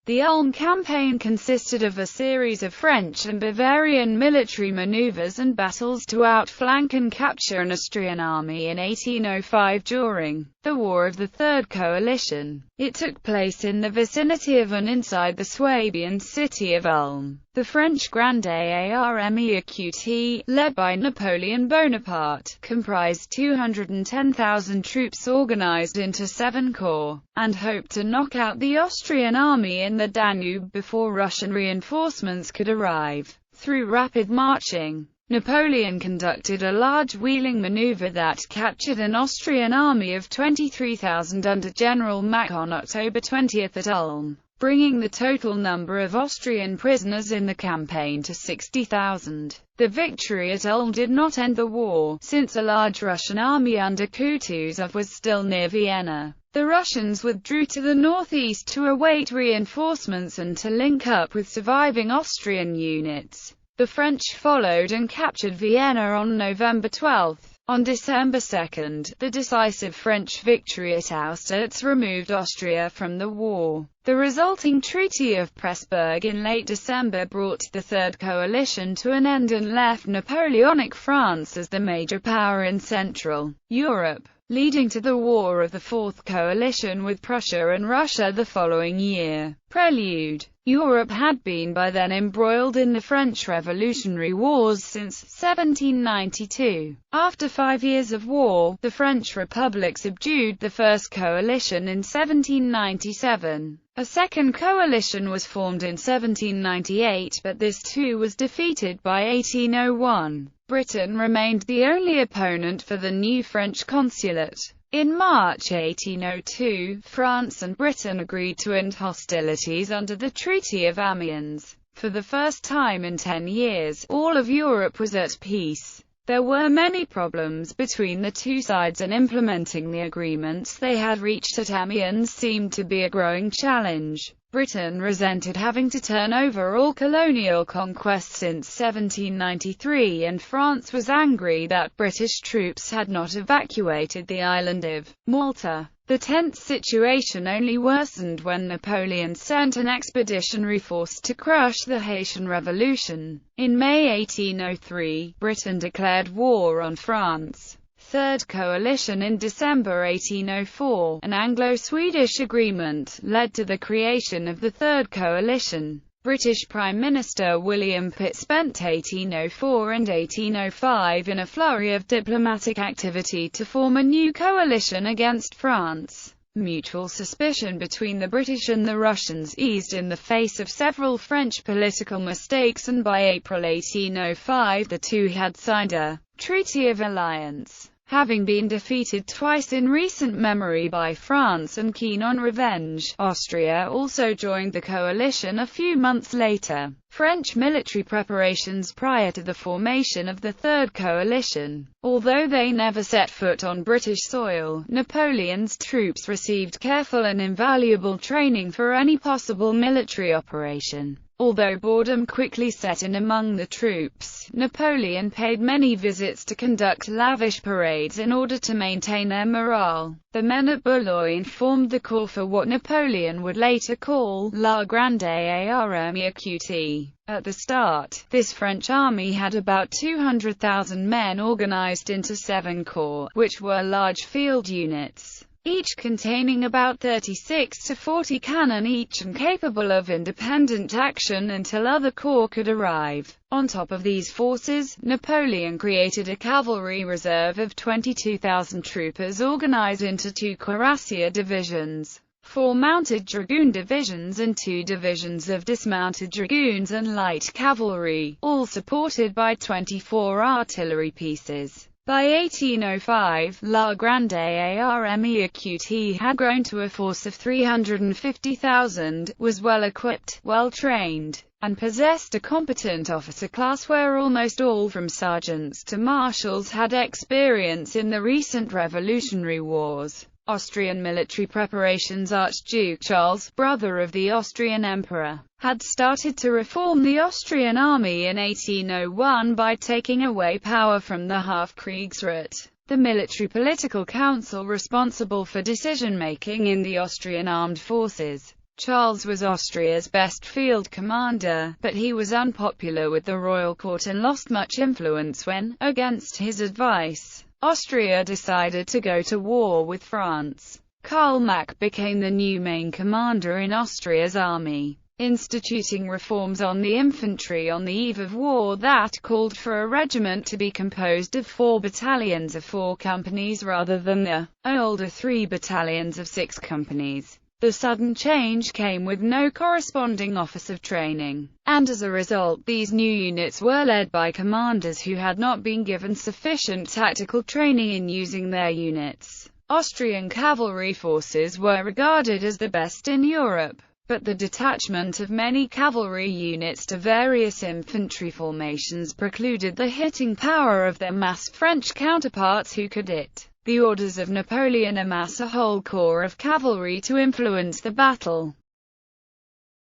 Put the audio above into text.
The Ulm Campaign consisted of a series of French and Bavarian military maneuvers and battles to outflank and capture an Austrian army in 1805 during the War of the Third Coalition. It took place in the vicinity of and inside the Swabian city of Ulm. The French Grande Armée Equute, led by Napoleon Bonaparte, comprised 210,000 troops organized into 7 corps, and hoped to knock out the Austrian army in the Danube before Russian reinforcements could arrive. Through rapid marching, Napoleon conducted a large wheeling maneuver that captured an Austrian army of 23,000 under General Mack on October 20 at Ulm, bringing the total number of Austrian prisoners in the campaign to 60,000. The victory at Ulm did not end the war, since a large Russian army under Kutuzov was still near Vienna. The Russians withdrew to the northeast to await reinforcements and to link up with surviving Austrian units. The French followed and captured Vienna on November 12. On December 2, the decisive French victory at Austerlitz removed Austria from the war. The resulting Treaty of Pressburg in late December brought the Third Coalition to an end and left Napoleonic France as the major power in Central Europe, leading to the War of the Fourth Coalition with Prussia and Russia the following year. Prelude. Europe had been by then embroiled in the French Revolutionary Wars since 1792. After 5 years of war, the French Republic subdued the First Coalition in 1797. A second coalition was formed in 1798, but this too was defeated by 1801. Britain remained the only opponent for the new French consulate. In March 1802, France and Britain agreed to end hostilities under the Treaty of Amiens. For the first time in 10 years, all of Europe was at peace. There were many problems between the two sides, and implementing the agreements they had reached at Amiens seemed to be a growing challenge. Britain resented having to turn over all colonial conquests since 1793, and France was angry that British troops had not evacuated the island of Malta. The tense situation only worsened when Napoleon sent an expeditionary force to crush the Haitian Revolution. In May 1803, Britain declared war on France. Third Coalition. In December 1804, an Anglo-Swedish agreement led to the creation of the Third Coalition. British Prime Minister William Pitt spent 1804 and 1805 in a flurry of diplomatic activity to form a new coalition against France. Mutual suspicion between the British and the Russians eased in the face of several French political mistakes, and by April 1805 the two had signed a Treaty of Alliance. Having been defeated twice in recent memory by France and keen on revenge, Austria also joined the coalition a few months later. French military preparations prior to the formation of the Third Coalition. Although they never set foot on British soil, Napoleon's troops received careful and invaluable training for any possible military operation. Although boredom quickly set in among the troops, Napoleon paid many visits to conduct lavish parades in order to maintain their morale. The men at Boulogne formed the corps for what Napoleon would later call La Grande Armée Equute. At the start, this French army had about 200,000 men organized into 7 corps, which were large field units, each containing about 36 to 40 cannon each and capable of independent action until other corps could arrive. On top of these forces, Napoleon created a cavalry reserve of 22,000 troopers organized into 2 cuirassier divisions, 4 mounted dragoon divisions and 2 divisions of dismounted dragoons and light cavalry, all supported by 24 artillery pieces. By 1805, La Grande Armée Equute had grown to a force of 350,000, was well equipped, well trained, and possessed a competent officer class where almost all from sergeants to marshals had experience in the recent revolutionary wars. Austrian military preparations. Archduke Charles, brother of the Austrian emperor, had started to reform the Austrian army in 1801 by taking away power from the Hofkriegsrat, the military political council responsible for decision-making in the Austrian armed forces. Charles was Austria's best field commander, but he was unpopular with the royal court and lost much influence when, against his advice, Austria decided to go to war with France. Karl Mack became the new main commander in Austria's army, instituting reforms on the infantry on the eve of war that called for a regiment to be composed of 4 battalions of 4 companies rather than the older 3 battalions of 6 companies. The sudden change came with no corresponding office of training, and as a result these new units were led by commanders who had not been given sufficient tactical training in using their units. Austrian cavalry forces were regarded as the best in Europe, but the detachment of many cavalry units to various infantry formations precluded the hitting power of their massed French counterparts who could at the orders of Napoleon amass a whole corps of cavalry to influence the battle.